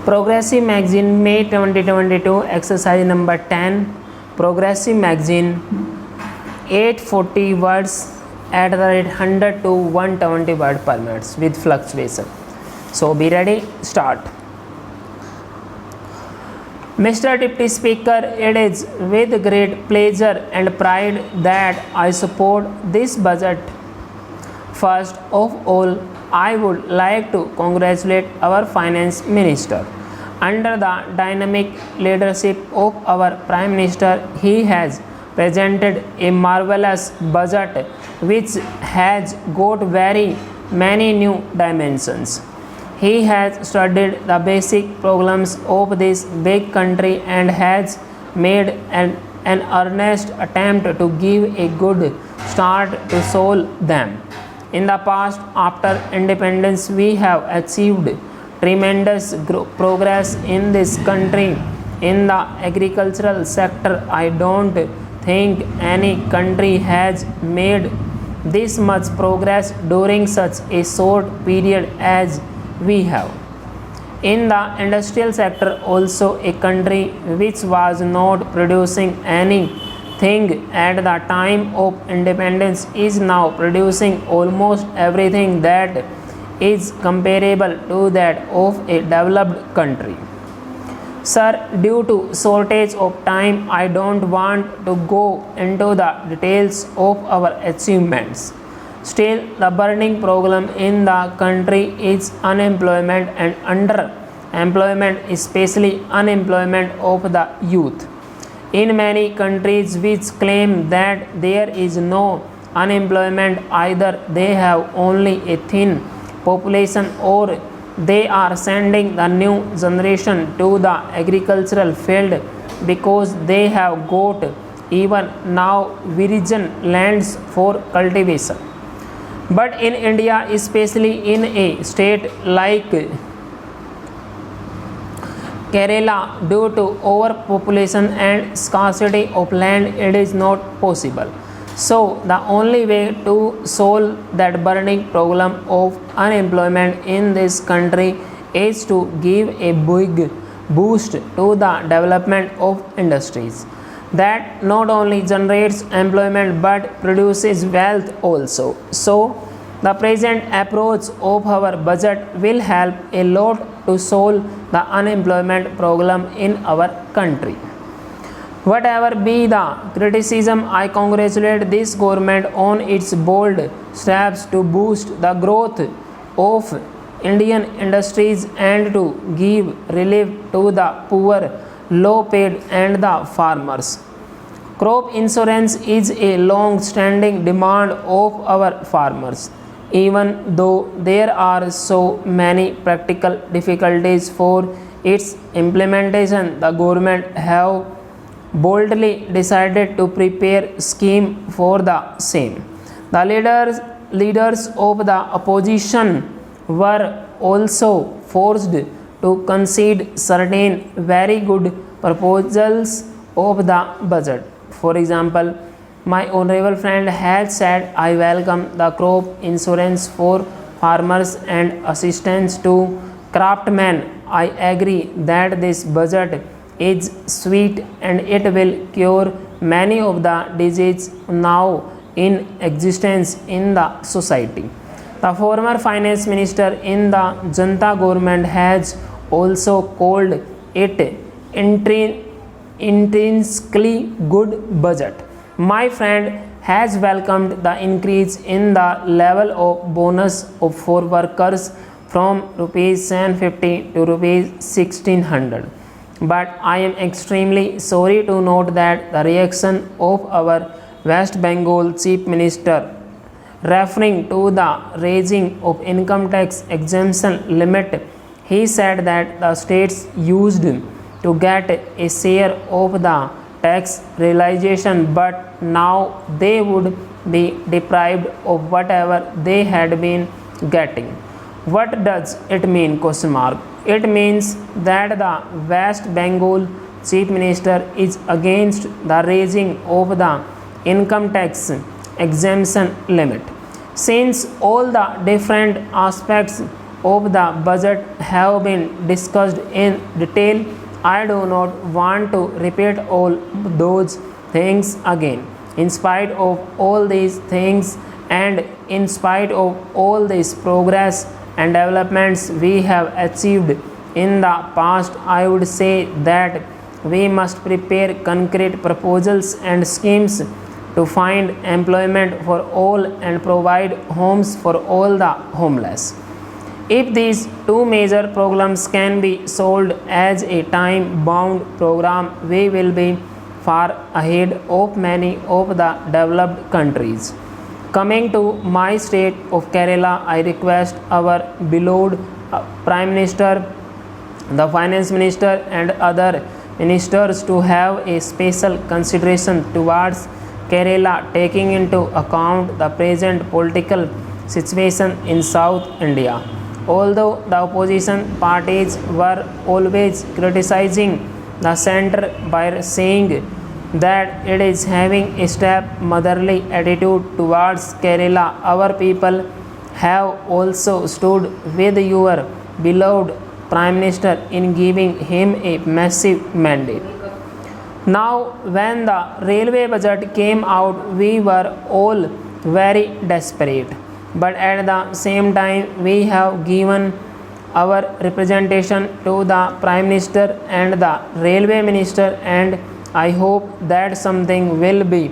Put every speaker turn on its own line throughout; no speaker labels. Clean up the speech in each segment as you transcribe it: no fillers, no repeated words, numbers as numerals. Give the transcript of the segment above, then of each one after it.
Progressive Magazine, May 2022, exercise number 10. Progressive Magazine, 840 words at the rate 100 to 120 word per minute with fluctuation. So be ready, start. Mr. Deputy Speaker, it is with great pleasure and pride that I support this budget. First of all, I would like to congratulate our Finance Minister. Under the dynamic leadership of our Prime Minister, he has presented a marvelous budget which has got very many new dimensions. He has studied the basic problems of this big country and has made an earnest attempt to give a good start to solve them. In the past, after independence, we have achieved tremendous progress in this country. In the agricultural sector, I don't think any country has made this much progress during such a short period as we have. In the industrial sector also, a country which was not producing anything at the time of independence is now producing almost everything that is comparable to that of a developed country. Sir, due to shortage of time, I don't want to go into the details of our achievements. Still, the burning problem in the country is unemployment and underemployment, especially unemployment of the youth. In many countries which claim that there is no unemployment, either they have only a thin population or they are sending the new generation to the agricultural field because they have got even now virgin lands for cultivation. But in India, especially in a state like Kerala, due to overpopulation and scarcity of land, it is not possible. So the only way to solve that burning problem of unemployment in this country is to give a big boost to the development of industries that not only generates employment but produces wealth also. So the present approach of our budget will help a lot to solve the unemployment problem in our country. Whatever be the criticism, I congratulate this government on its bold steps to boost the growth of Indian industries and to give relief to the poor, low paid and the farmers. Crop insurance is a long-standing demand of our farmers. Even though there are so many practical difficulties for its implementation, the government have boldly decided to prepare scheme for the same. The leaders of the opposition were also forced to concede certain very good proposals of the budget. For example, my honorable friend has said, I welcome the crop insurance for farmers and assistance to craftsmen. I agree that this budget is sweet and it will cure many of the diseases now in existence in the society. The former finance minister in the Janata government has also called it intrinsically good budget. My friend has welcomed the increase in the level of bonus for workers from rupees 750 to rupees 1600. But I am extremely sorry to note that the reaction of our West Bengal Chief Minister referring to the raising of income tax exemption limit, he said that the states used to get a share of the tax realization, but now they would be deprived of whatever they had been getting. What does it mean? It means that the West Bengal Chief Minister is against the raising of the income tax exemption limit. Since all the different aspects of the budget have been discussed in detail. I do not want to repeat all those things again. In spite of all these things and in spite of all this progress and developments we have achieved in the past, I would say that we must prepare concrete proposals and schemes to find employment for all and provide homes for all the homeless. If these two major programs can be solved as a time bound program, we will be far ahead of many of the developed countries. Coming to my state of Kerala, I request our beloved Prime Minister, the Finance Minister, and other ministers to have a special consideration towards Kerala, taking into account the present political situation in South India. Although the opposition parties were always criticizing the centre by saying that it is having a step-motherly attitude towards Kerala, our people have also stood with your beloved Prime Minister in giving him a massive mandate. Now, when the railway budget came out, we were all very desperate. But at the same time, we have given our representation to the Prime Minister and the Railway Minister, and I hope that something will be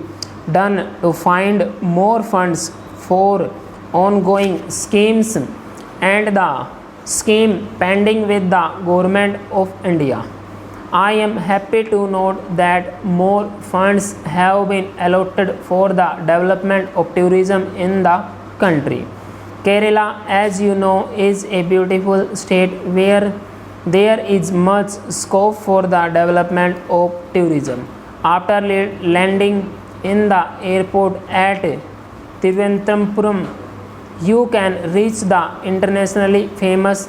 done to find more funds for ongoing schemes and the scheme pending with the Government of India. I am happy to note that more funds have been allotted for the development of tourism in the country. Kerala, as you know, is a beautiful state where there is much scope for the development of tourism. After landing in the airport at Thiruvananthapuram, you can reach the internationally famous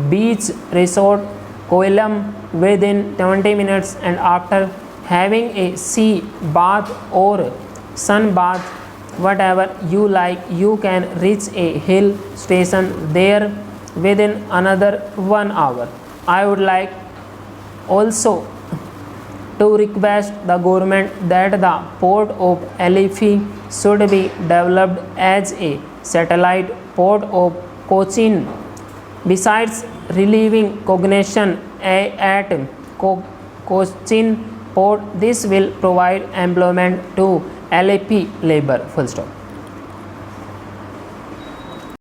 beach resort Koilam within 20 minutes, and after having a sea bath or sun bath, whatever you like, you can reach a hill station there within another 1 hour. I would like also to request the government that the port of Alifi should be developed as a satellite port of Cochin. Besides relieving congestion at Cochin port, this will provide employment to LAP labor. Full stop.